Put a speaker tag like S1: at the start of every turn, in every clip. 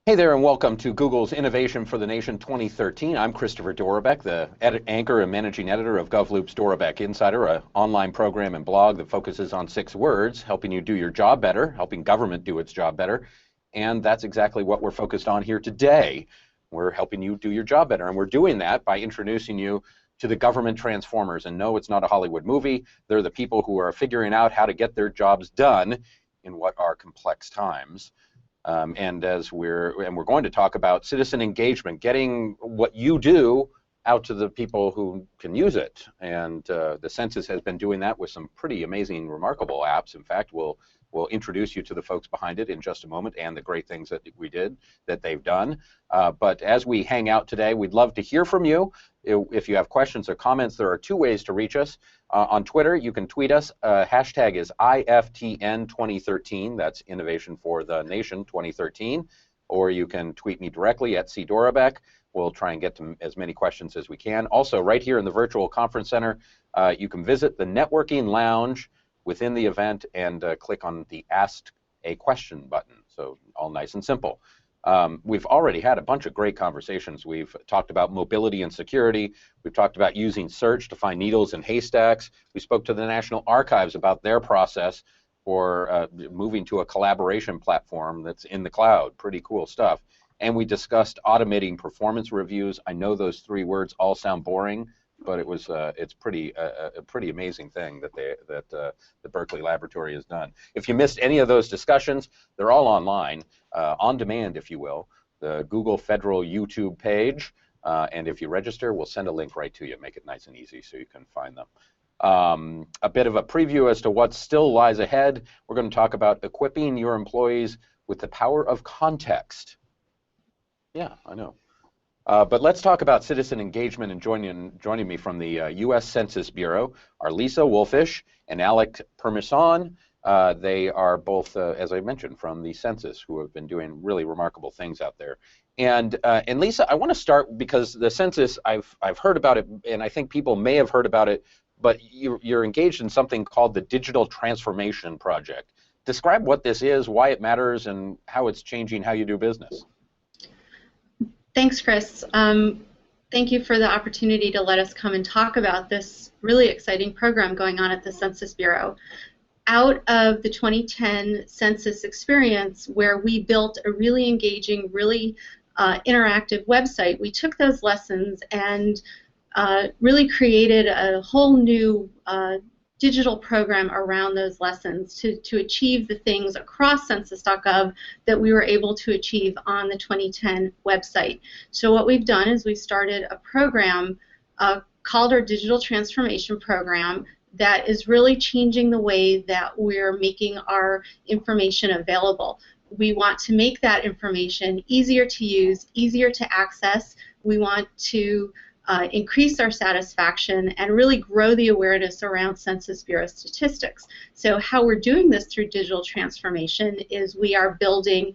S1: Hey there, and welcome to Google's Innovation for the Nation 2013. I'm Christopher Dorabek, the anchor and managing editor of GovLoop's Dorabek Insider, an online program and blog that focuses on 6 words, helping you do your job better, helping government do its job better. And that's exactly what we're focused on here today. We're helping you do your job better, and we're doing that by introducing you to the government transformers. And no, it's not a Hollywood movie. They're the people who are figuring out how to get their jobs done in what are complex times. And we're going to talk about citizen engagement, getting what you do out to the people who can use it. And the Census has been doing that with some pretty amazing, remarkable apps. In fact, we'll introduce you to the folks behind it in just a moment and the great things that they've done. But as we hang out today, we'd love to hear from you. If you have questions or comments, there are 2 ways to reach us. On Twitter, you can tweet us. Hashtag is IFTN2013. That's Innovation for the Nation 2013. Or you can tweet me directly at @CDorabek. We'll try and get to as many questions as we can. Also, right here in the virtual conference center, you can visit the networking lounge within the event and click on the Ask a Question button. So all nice and simple. We've already had a bunch of great conversations. We've talked about mobility and security. We've talked about using search to find needles in haystacks. We spoke to the National Archives about their process for moving to a collaboration platform that's in the cloud. Pretty cool stuff. And we discussed automating performance reviews. I know those 3 words all sound boring, but it's a pretty amazing thing that the Berkeley Laboratory has done. If you missed any of those discussions, they're all online, on demand, if you will. The Google Federal YouTube page, and if you register, we'll send a link right to you. Make it nice and easy so you can find them. A bit of a preview as to what still lies ahead. We're going to talk about equipping your employees with the power of context. Yeah, I know. But let's talk about citizen engagement, and joining me from the U.S. Census Bureau are Lisa Wolfish and Alec Permisson. They are both, as I mentioned, from the Census, who have been doing really remarkable things out there. And Lisa, I want to start because the Census, I've heard about it, and I think people may have heard about it, but you're engaged in something called the Digital Transformation Project. Describe what this is, why it matters, and how it's changing how you do business.
S2: Thanks, Chris. Thank you for the opportunity to let us come and talk about this really exciting program going on at the Census Bureau. Out of the 2010 Census experience, where we built a really engaging, really interactive website, we took those lessons and really created a whole new digital program around those lessons to achieve the things across census.gov that we were able to achieve on the 2010 website. So what we've done is we've started a program called our Digital Transformation Program that is really changing the way that we're making our information available. We want to make that information easier to use, easier to access. We want to increase our satisfaction and really grow the awareness around Census Bureau statistics. So how we're doing this through digital transformation is we are building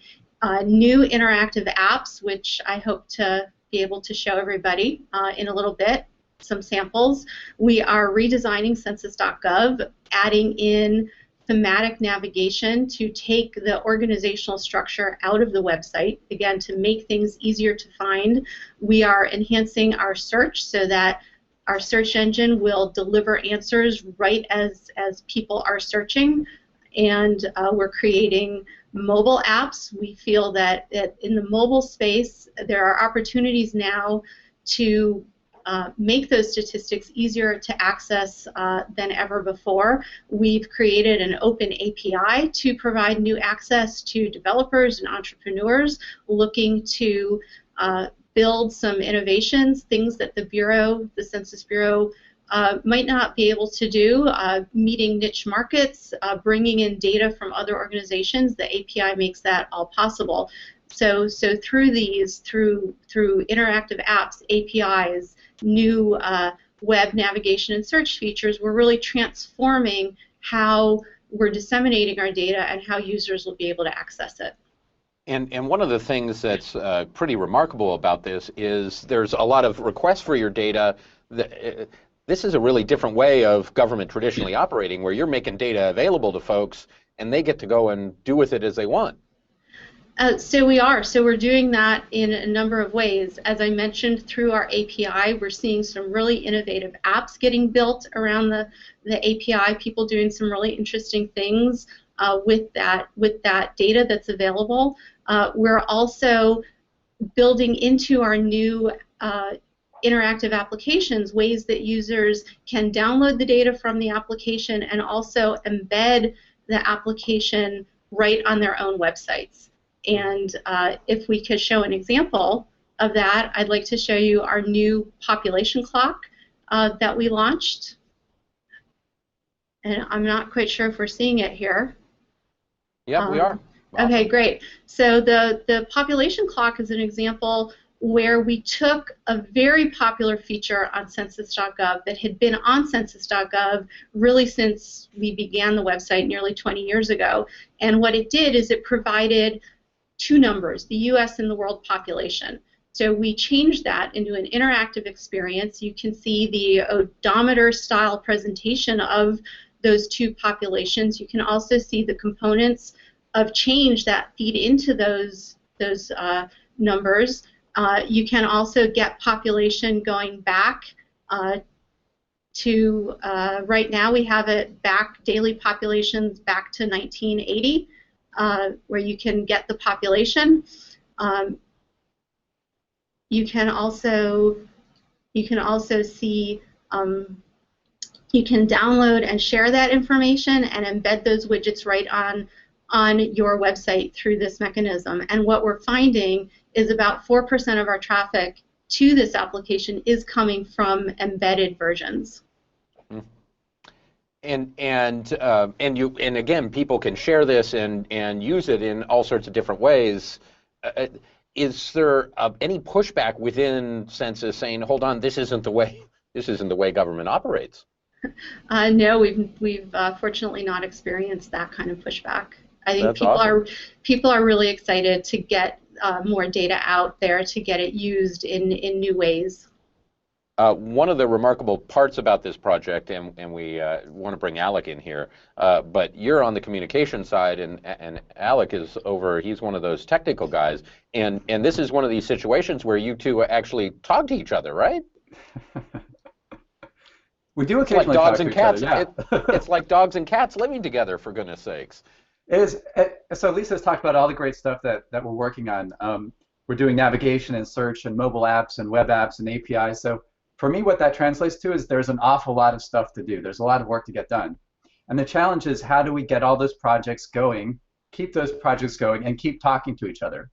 S2: new interactive apps, which I hope to be able to show everybody in a little bit, some samples. We are redesigning census.gov, adding in thematic navigation to take the organizational structure out of the website, again, to make things easier to find. We are enhancing our search so that our search engine will deliver answers right as people are searching. And we're creating mobile apps. We feel that in the mobile space, there are opportunities now to make those statistics easier to access than ever before. We've created an open API to provide new access to developers and entrepreneurs looking to build some innovations, things that the Bureau, the Census Bureau, might not be able to do, meeting niche markets, bringing in data from other organizations. The API makes that all possible. So through these, through interactive apps, APIs, new web navigation and search features, we're really transforming how we're disseminating our data and how users will be able to access it.
S1: And one of the things that's pretty remarkable about this is there's a lot of requests for your data. This is a really different way of government traditionally operating, where you're making data available to folks and they get to go and do with it as they want.
S2: So we are. So we're doing that in a number of ways. As I mentioned, through our API, we're seeing some really innovative apps getting built around the API. People doing some really interesting things with that data that's available. We're also building into our new interactive applications ways that users can download the data from the application and also embed the application right on their own websites. And if we could show an example of that, I'd like to show you our new population clock that we launched. And I'm not quite sure if we're seeing it here.
S1: Yep, we are. Awesome.
S2: Okay, great. So the population clock is an example where we took a very popular feature on Census.gov that had been on Census.gov really since we began the website nearly 20 years ago. And what it did is it provided two numbers, the US and the world population. So we changed that into an interactive experience. You can see the odometer style presentation of those two populations. You can also see the components of change that feed into those numbers. You can also get population going back to, right now we have it back, daily populations back to 1980, where you can get the population. You can also see, you can download and share that information and embed those widgets right on your website through this mechanism. And what we're finding is about 4% of our traffic to this application is coming from embedded versions.
S1: And again, people can share this and use it in all sorts of different ways. Is there any pushback within Census saying, "Hold on, this isn't the way government operates"?
S2: No, we've fortunately not experienced that kind of pushback. I think
S1: That's awesome.
S2: people are really excited to get more data out there, to get it used in new ways.
S1: One of the remarkable parts about this project, and we want to bring Alec in here, but you're on the communication side, and Alec is over, he's one of those technical guys, and this is one of these situations where you two actually talk to each other, right?
S3: We do occasionally talk to each other, yeah.
S1: It's like dogs and cats living together, for goodness sakes.
S3: It is. So Lisa's talked about all the great stuff that we're working on. We're doing navigation and search and mobile apps and web apps and APIs. So for me, what that translates to is there's an awful lot of stuff to do. There's a lot of work to get done. And the challenge is, how do we get all those projects going, keep those projects going, and keep talking to each other?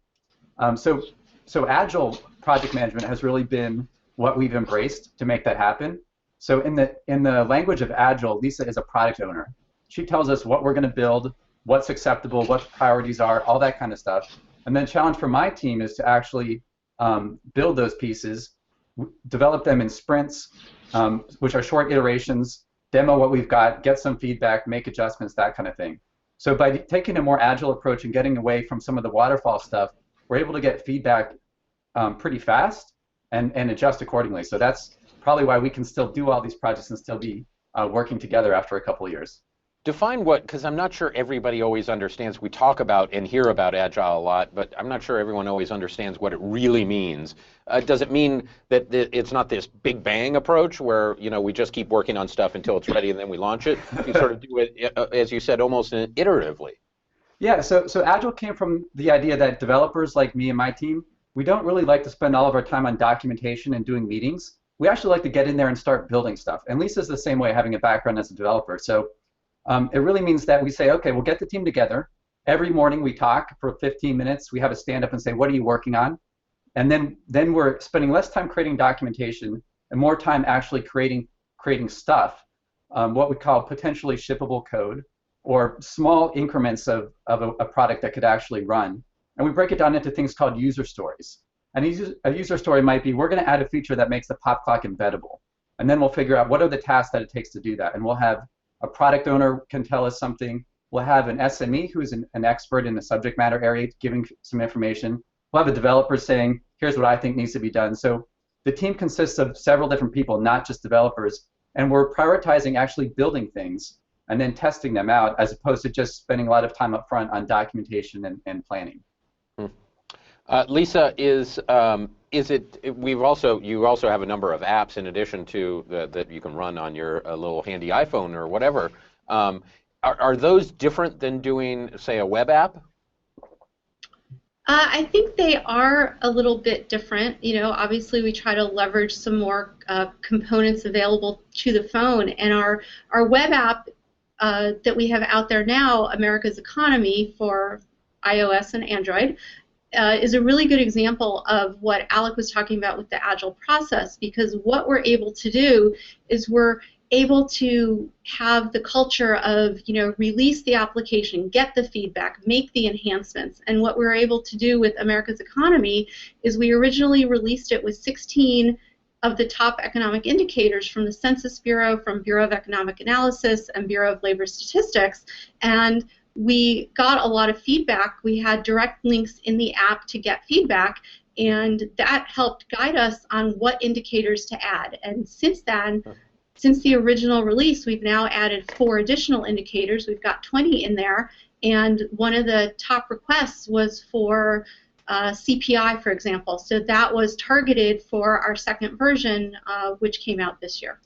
S3: So Agile project management has really been what we've embraced to make that happen. So in the language of Agile, Lisa is a product owner. She tells us what we're going to build, what's acceptable, what the priorities are, all that kind of stuff. And then the challenge for my team is to actually build those pieces, develop them in sprints, which are short iterations, demo what we've got, get some feedback, make adjustments, that kind of thing. So by taking a more agile approach and getting away from some of the waterfall stuff, we're able to get feedback pretty fast and adjust accordingly. So that's probably why we can still do all these projects and still be working together after a couple of years.
S1: Define what, because I'm not sure everybody always understands. We talk about and hear about Agile a lot, but I'm not sure everyone always understands what it really means. Does it mean that it's not this big bang approach where, you know, we just keep working on stuff until it's ready and then we launch it? You sort of do it, as you said, almost iteratively.
S3: Yeah, so Agile came from the idea that developers like me and my team, we don't really like to spend all of our time on documentation and doing meetings. We actually like to get in there and start building stuff. And Lisa's the same way, having a background as a developer. So it really means that we say, okay, we'll get the team together. Every morning we talk for 15 minutes. We have a stand-up and say, what are you working on? And then we're spending less time creating documentation and more time actually creating stuff, what we call potentially shippable code, or small increments of a product that could actually run. And we break it down into things called user stories. And a user story might be, we're going to add a feature that makes the pop clock embeddable. And then we'll figure out what are the tasks that it takes to do that. And we'll have a product owner can tell us something. We'll have an SME who is an expert in the subject matter area giving some information. We'll have a developer saying, here's what I think needs to be done. So the team consists of several different people, not just developers. And we're prioritizing actually building things and then testing them out, as opposed to just spending a lot of time up front on documentation and planning.
S1: Hmm. Lisa, is it? You also have a number of apps in addition to that you can run on your little handy iPhone or whatever. Are those different than doing, say, a web app?
S2: I think they are a little bit different. You know, obviously we try to leverage some more components available to the phone, and our web app that we have out there now, America's Economy for iOS and Android, is a really good example of what Alec was talking about with the Agile process, because what we're able to do is we're able to have the culture of, you know, release the application, get the feedback, make the enhancements. And what we're able to do with America's Economy is we originally released it with 16 of the top economic indicators from the Census Bureau, from Bureau of Economic Analysis, and Bureau of Labor Statistics. And we got a lot of feedback. We had direct links in the app to get feedback, and that helped guide us on what indicators to add. And since then, since the original release, we've now added 4 additional indicators. We've got 20 in there, and one of the top requests was for CPI, for example. So that was targeted for our second version, which came out this year.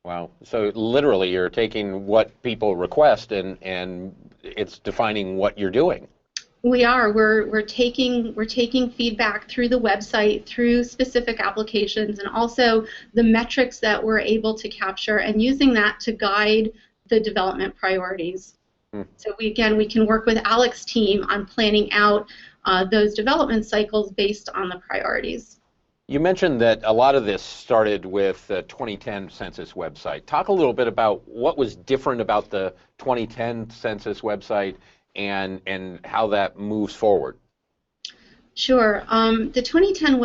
S1: Wow. So literally you're taking what people request and it's defining what you're doing.
S2: We are. We're taking feedback through the website, through specific applications, and also the metrics that we're able to capture, and using that to guide the development priorities. So we can work with Alec's team on planning out those development cycles based on the priorities.
S1: You mentioned that a lot of this started with the 2010 Census website. Talk a little bit about what was different about the 2010 Census website and how that moves forward.
S2: Sure. The 2010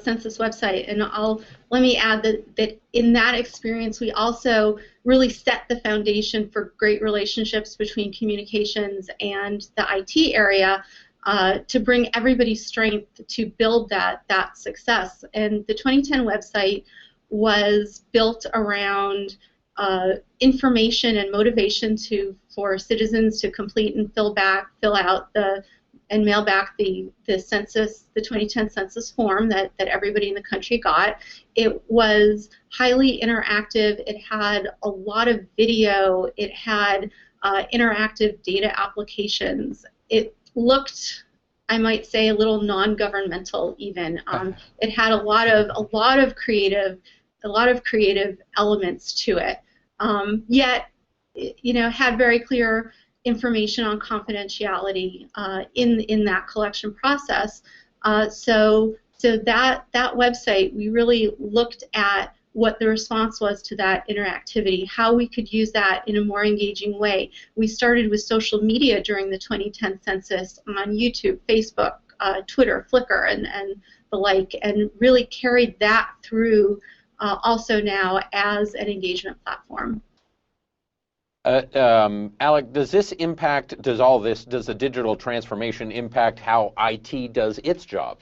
S2: Census website, and let me add that in that experience we also really set the foundation for great relationships between communications and the IT area to bring everybody's strength to build that success. And the 2010 website was built around information and motivation for citizens to complete and fill out and mail back the census, the 2010 census form that everybody in the country got. It was highly interactive. It had a lot of video. It had interactive data applications. It looked, I might say, a little non-governmental even. It had a lot of creative elements to it. Yet, you know, had very clear information on confidentiality in that collection process. So that website, we really looked at what the response was to that interactivity, how we could use that in a more engaging way. We started with social media during the 2010 census on YouTube, Facebook, Twitter, Flickr, and the like, and really carried that through also now as an engagement platform.
S1: Alec, does the digital transformation impact how IT does its job?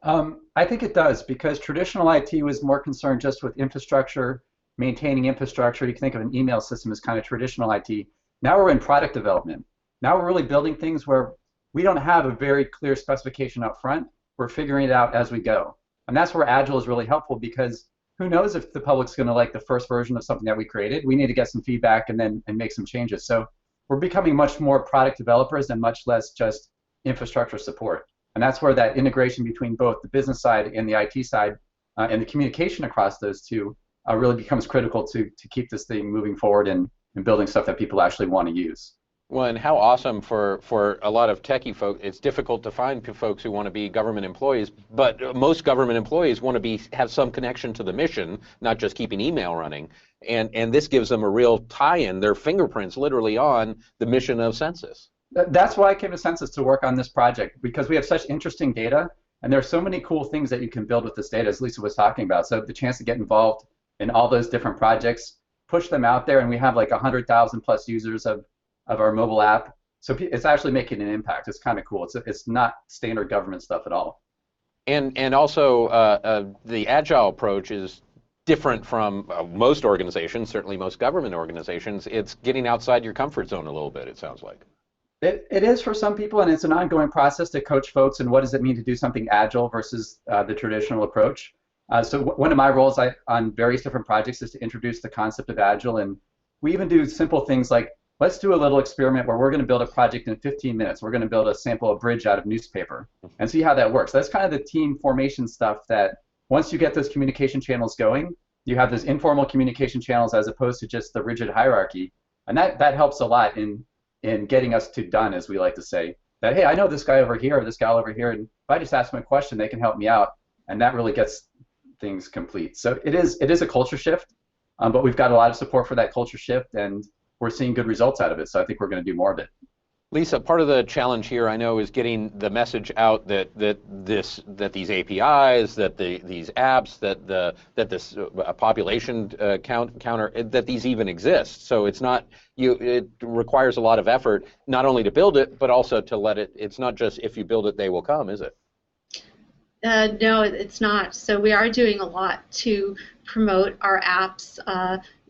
S3: I think it does, because traditional IT was more concerned just with infrastructure, maintaining infrastructure. You can think of an email system as kind of traditional IT. Now we're in product development. Now we're really building things where we don't have a very clear specification up front. We're figuring it out as we go. And that's where Agile is really helpful, because who knows if the public's going to like the first version of something that we created. We need to get some feedback and make some changes. So we're becoming much more product developers and much less just infrastructure support. And that's where that integration between both the business side and the IT side and the communication across those two really becomes critical to keep this thing moving forward and building stuff that people actually want to use.
S1: Well, and how awesome for a lot of techie folk. It's difficult to find folks who want to be government employees, but most government employees want to have some connection to the mission, not just keeping email running. And this gives them a real tie-in, their fingerprints literally on the mission of Census.
S3: That's why I came to Census to work on this project, because we have such interesting data, and there are so many cool things that you can build with this data, as Lisa was talking about. So the chance to get involved in all those different projects, push them out there, and we have like 100,000 plus users of our mobile app. So it's actually making an impact. It's kind of cool. It's not standard government stuff at all.
S1: And also the Agile approach is different from most organizations, certainly most government organizations. It's getting outside your comfort zone a little bit, it sounds like.
S3: It is for some people, and it's an ongoing process to coach folks and what does it mean to do something agile versus the traditional approach. So one of my roles on various different projects is to introduce the concept of agile, and we even do simple things like, let's do a little experiment where we're going to build a project in 15 minutes. We're going to build a sample of bridge out of newspaper and see how that works. That's kind of the team formation stuff that once you get those communication channels going, you have those informal communication channels as opposed to just the rigid hierarchy, and that helps a lot in getting us to done, as we like to say. That, hey, I know this guy over here or this gal over here, and if I just ask them a question, they can help me out, and that really gets things complete. So it is a culture shift, but we've got a lot of support for that culture shift, and we're seeing good results out of it. So I think we're going to do more of it.
S1: Lisa, part of the challenge here, I know, is getting the message out that these APIs, these apps, that this population counter, that these even exist. So it's not it requires a lot of effort, not only to build it, but also to let it. It's not just if you build it, they will come, is it?
S2: No, it's not. So we are doing a lot to promote our apps.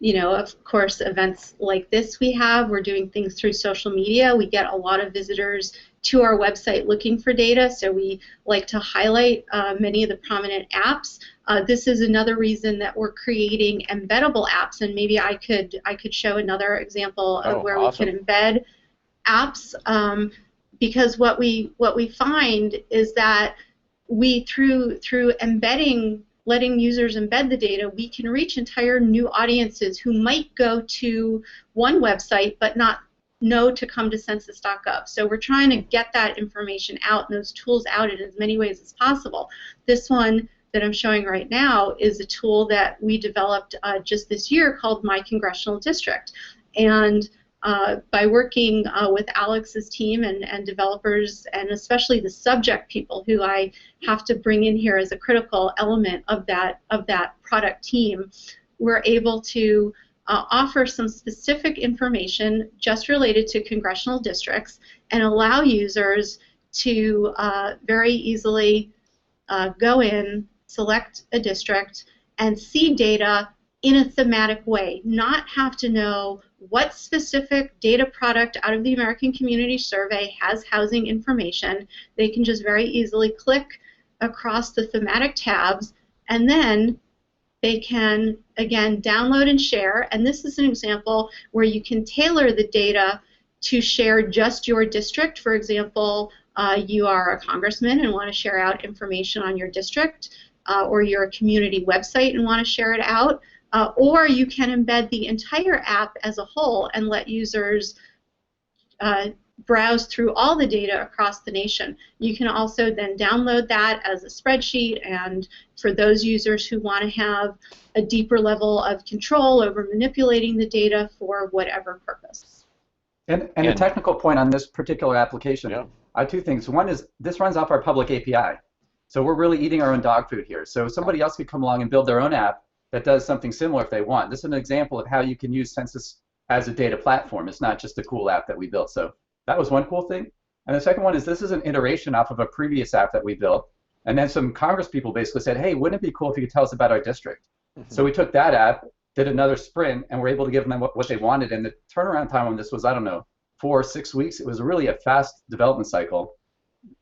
S2: Of course, events like this we're doing things through social media. We get a lot of visitors to our website looking for data, so we like to highlight many of the prominent apps. This is another reason that we're creating embeddable apps, and maybe I could show another example of where
S1: awesome.
S2: we can embed apps, because what we find is that we through letting users embed the data, we can reach entire new audiences who might go to one website but not know to come to census.gov. So we're trying to get that information out and those tools out in as many ways as possible. This one that I'm showing right now is a tool that we developed just this year called My Congressional District. And by working with Alex's team and developers, and especially the subject people who I have to bring in here as a critical element of that product team, we're able to offer some specific information just related to congressional districts and allow users to very easily go in, select a district, and see data in a thematic way, not have to know what specific data product out of the American Community Survey has housing information. They can just very easily click across the thematic tabs, and then they can, again, download and share. And this is an example where you can tailor the data to share just your district. For example, you are a congressman and want to share out information on your district, or you're a community website and want to share it out. Or you can embed the entire app as a whole and let users browse through all the data across the nation. You can also then download that as a spreadsheet, and for those users who want to have a deeper level of control over manipulating the data for whatever purpose.
S3: And a technical point on this particular application, I have two things. One is this runs off our public API. So we're really eating our own dog food here. So somebody else could come along and build their own app that does something similar if they want. This is an example of how you can use Census as a data platform. It's not just a cool app that we built. So that was one cool thing. And the second one is this is an iteration off of a previous app that we built. And then some Congress people basically said, hey, wouldn't it be cool if you could tell us about our district? So we took that app, did another sprint, and were able to give them what they wanted. And the turnaround time on this was, I don't know, 4 or 6 weeks. It was really a fast development cycle.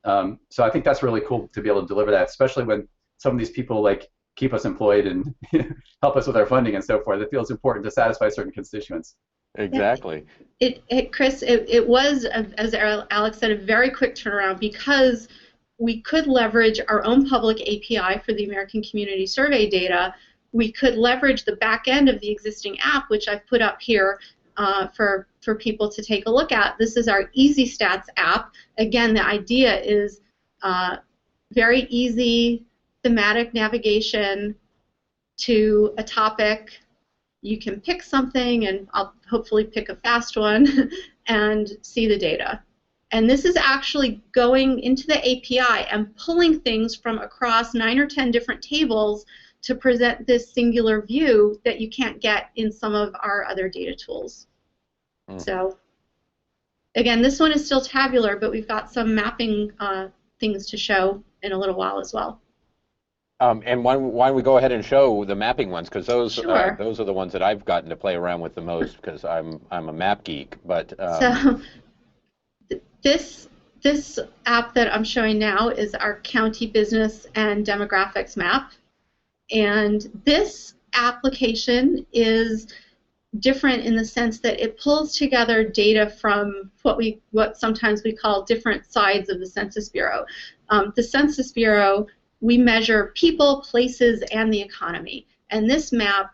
S3: So I think that's really cool to be able to deliver that, especially when some of these people like keep us employed and help us with our funding and so forth. It feels important to satisfy certain constituents.
S1: Exactly.
S2: Chris, it was, as Alex said, a very quick turnaround because we could leverage our own public API for the American Community Survey data. We could leverage the back end of the existing app, which I've put up here for people to take a look at. This is our Easy Stats app. Again, the idea is very easy thematic navigation to a topic. You can pick something, and I'll hopefully pick a fast one, and see the data. And this is actually going into the API and pulling things from across 9 or 10 different tables to present this singular view that you can't get in some of our other data tools. So again, this one is still tabular, but we've got some mapping things to show in a little while as well.
S1: And why don't we go ahead and show the mapping ones, because those
S2: Sure.
S1: Those are the ones that I've gotten to play around with the most, because I'm a map geek. But
S2: So This app that I'm showing now is our county business and demographics map. And this application is different in the sense that it pulls together data from what sometimes we call different sides of the Census Bureau. The Census Bureau, we measure people, places, and the economy. And this map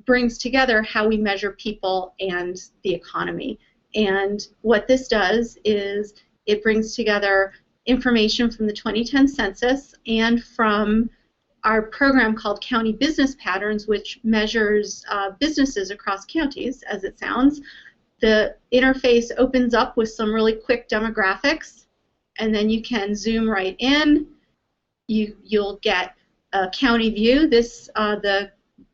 S2: brings together how we measure people and the economy. And what this does is it brings together information from the 2010 census and from our program called County Business Patterns, which measures businesses across counties, as it sounds. The interface opens up with some really quick demographics, and then you can zoom right in. You'll get a county view. The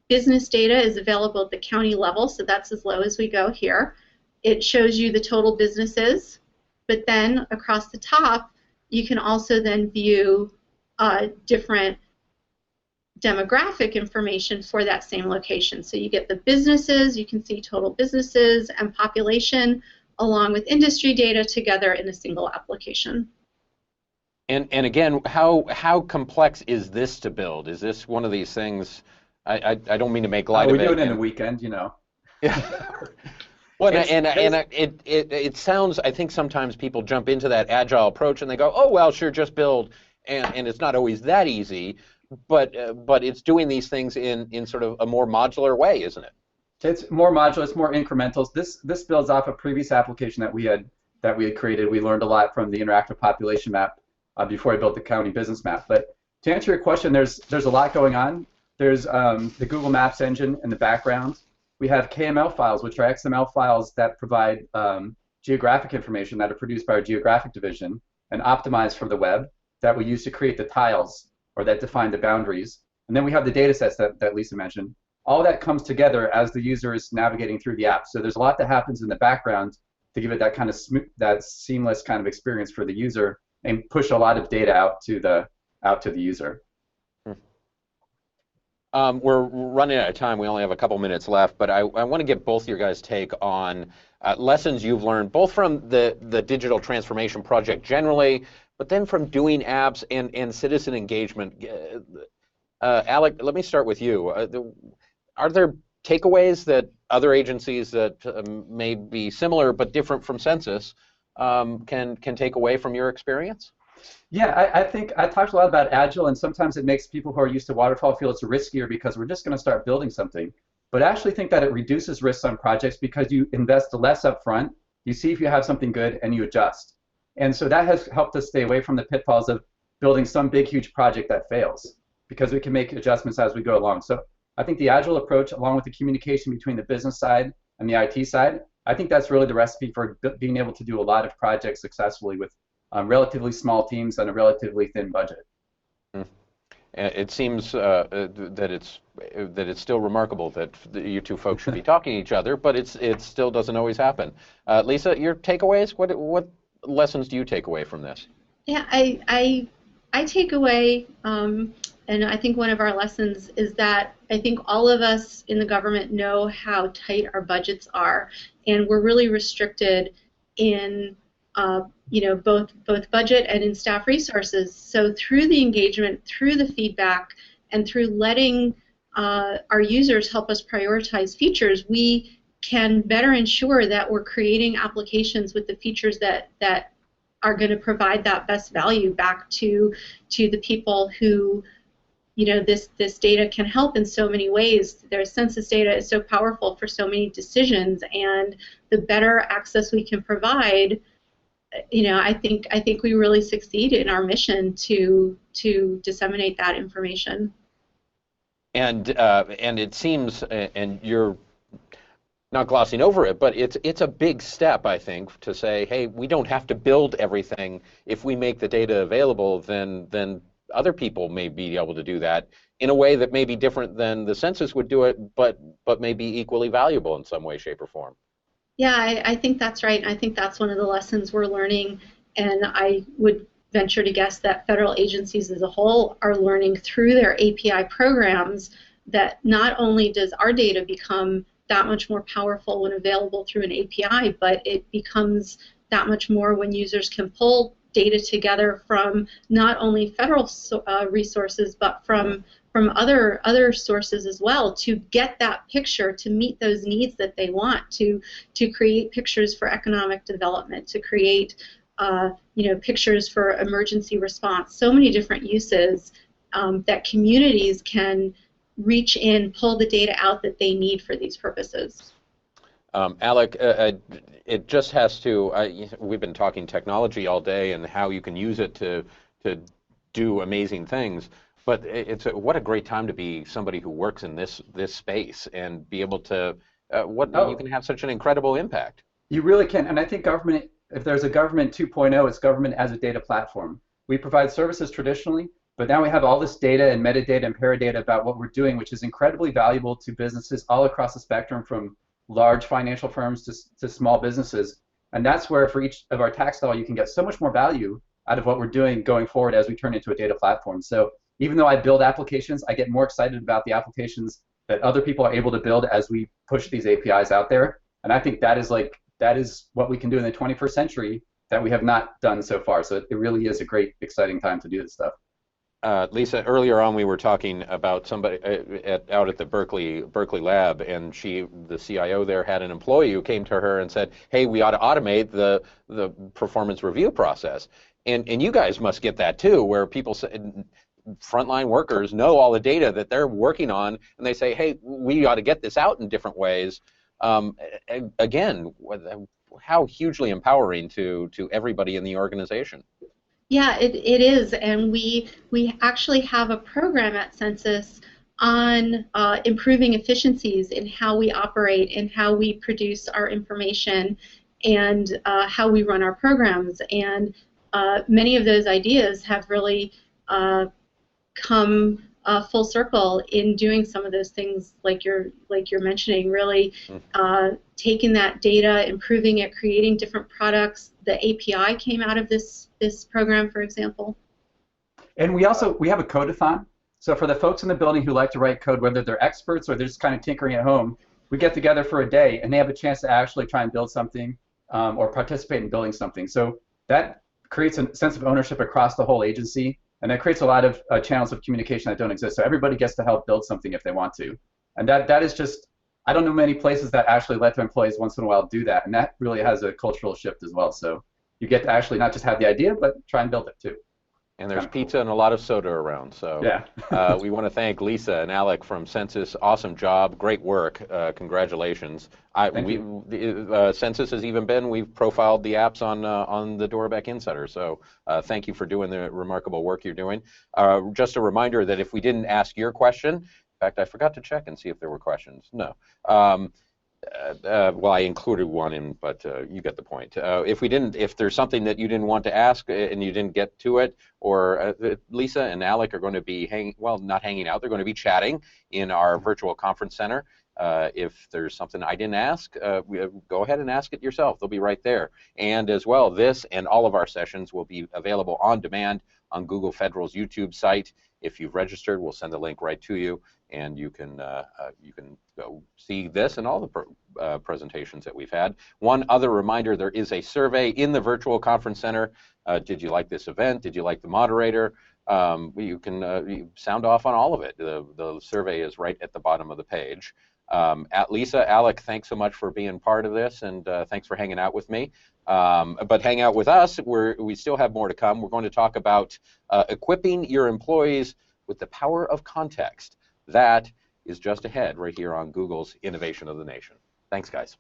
S2: business data is available at the county level, so that's as low as we go here. It shows you the total businesses, but then across the top, you can also then view different demographic information for that same location. So you get the businesses, you can see total businesses and population, along with industry data together in a single application.
S1: And again, how complex is this to build? Is this one of these things? I don't mean to make light of it.
S3: We do it in a weekend, you know.
S1: Well, it sounds, I think sometimes people jump into that agile approach and they go, oh, well, sure, just build, and it's not always that easy, but it's doing these things in sort of a more modular way, isn't it?
S3: It's more modular, it's more incremental. This builds off a previous application that we had created. We learned a lot from the interactive population map before I built the county business map. But to answer your question, there's a lot going on. There's the Google Maps engine in the background. We have KML files, which are XML files that provide geographic information that are produced by our geographic division and optimized for the web that we use to create the tiles or that define the boundaries. And then we have the data sets that Lisa mentioned. All that comes together as the user is navigating through the app. So there's a lot that happens in the background to give it that kind of that seamless kind of experience for the user and push a lot of data out to the user.
S1: We're running out of time. We only have a couple minutes left, but I want to get both your guys' take on lessons you've learned, both from the digital transformation project generally, but then from doing apps and citizen engagement. Alec, let me start with you. Are there takeaways that other agencies that may be similar but different from Census can take away from your experience?
S3: Yeah, I think I talked a lot about Agile, and sometimes it makes people who are used to waterfall feel it's riskier because we're just going to start building something. But I actually think that it reduces risks on projects because you invest less up front, you see if you have something good, and you adjust. And so that has helped us stay away from the pitfalls of building some big, huge project that fails because we can make adjustments as we go along. So I think the Agile approach, along with the communication between the business side and the IT side, I think that's really the recipe for being able to do a lot of projects successfully with relatively small teams and a relatively thin budget.
S1: It seems that it's still remarkable that you two folks should be talking to each other, but it still doesn't always happen. Lisa, your takeaways? What lessons do you take away from this?
S2: Yeah, I take away, and I think one of our lessons is that I think all of us in the government know how tight our budgets are, and we're really restricted in both budget and in staff resources. So through the engagement, through the feedback, and through letting our users help us prioritize features, we can better ensure that we're creating applications with the features that are going to provide that best value back to the people who, this data can help in so many ways. Their census data is so powerful for so many decisions, and the better access we can provide, I think we really succeed in our mission to disseminate that information.
S1: And it seems, and you're not glossing over it, but it's a big step, I think, to say, hey, we don't have to build everything. If we make the data available, then other people may be able to do that in a way that may be different than the census would do it, but may be equally valuable in some way, shape, or form.
S2: Yeah, I think that's right. I think that's one of the lessons we're learning, and I would venture to guess that federal agencies as a whole are learning through their API programs that not only does our data become that much more powerful when available through an API, but it becomes that much more when users can pull data together from not only federal resources, but from other sources as well, to get that picture, to meet those needs that they want, to create pictures for economic development, to create pictures for emergency response. So many different uses that communities can reach in, pull the data out that they need for these purposes.
S1: Alec, it just has to, we've been talking technology all day and how you can use it to do amazing things, but what a great time to be somebody who works in this space and be able to, you can have such an incredible impact.
S3: You really can, and I think government, if there's a government 2.0, it's government as a data platform. We provide services traditionally, but now we have all this data and metadata and paradata about what we're doing, which is incredibly valuable to businesses all across the spectrum, from large financial firms to small businesses. And that's where for each of our tax dollar you can get so much more value out of what we're doing going forward as we turn into a data platform. So even though I build applications, I get more excited about the applications that other people are able to build as we push these APIs out there. And I think that is what we can do in the 21st century that we have not done so far. So it really is a great, exciting time to do this stuff.
S1: Lisa, earlier on we were talking about somebody out at the Berkeley lab, and the CIO there had an employee who came to her and said, "Hey, we ought to automate the performance review process." And you guys must get that too, where people say, frontline workers know all the data that they're working on, and they say, "Hey, we ought to get this out in different ways." Again, how hugely empowering to everybody in the organization.
S2: Yeah, it is, and we actually have a program at Census on improving efficiencies in how we operate and how we produce our information and how we run our programs. And many of those ideas have really come full circle in doing some of those things like you're mentioning, really taking that data, improving it, creating different products. The API came out of this program, for example.
S3: And we have a codeathon. So for the folks in the building who like to write code, whether they're experts or they're just kind of tinkering at home, we get together for a day and they have a chance to actually try and build something or participate in building something. So that creates a sense of ownership across the whole agency. And that creates a lot of channels of communication that don't exist. So everybody gets to help build something if they want to. And that is just, I don't know many places that actually let their employees once in a while do that. And that really has a cultural shift as well. So you get to actually not just have the idea, but try and build it too.
S1: And there's pizza and a lot of soda around. So
S3: yeah.
S1: We want to thank Lisa and Alec from Census. Awesome job, great work. Congratulations. Census has even we've profiled the apps on the Doorbak Insider. So thank you for doing the remarkable work you're doing. Just a reminder that if we didn't ask your question, in fact, I forgot to check and see if there were questions. No. Well, I included one in, but you get the point. If there's something that you didn't want to ask and you didn't get to it, or Lisa and Alec are going to be not hanging out, they're going to be chatting in our virtual conference center. If there's something I didn't ask, go ahead and ask it yourself. They'll be right there. And as well, this and all of our sessions will be available on demand on Google Federal's YouTube site. If you've registered, we'll send the link right to you, and you can go see this and all the presentations that we've had. One other reminder, there is a survey in the virtual conference center. Did you like this event? Did you like the moderator? You can sound off on all of it. The survey is right at the bottom of the page. Lisa, Alec, thanks so much for being part of this, and thanks for hanging out with me. But hang out with us. We still have more to come. We're going to talk about equipping your employees with the power of context. That is just ahead right here on Google's Innovation of the Nation. Thanks, guys.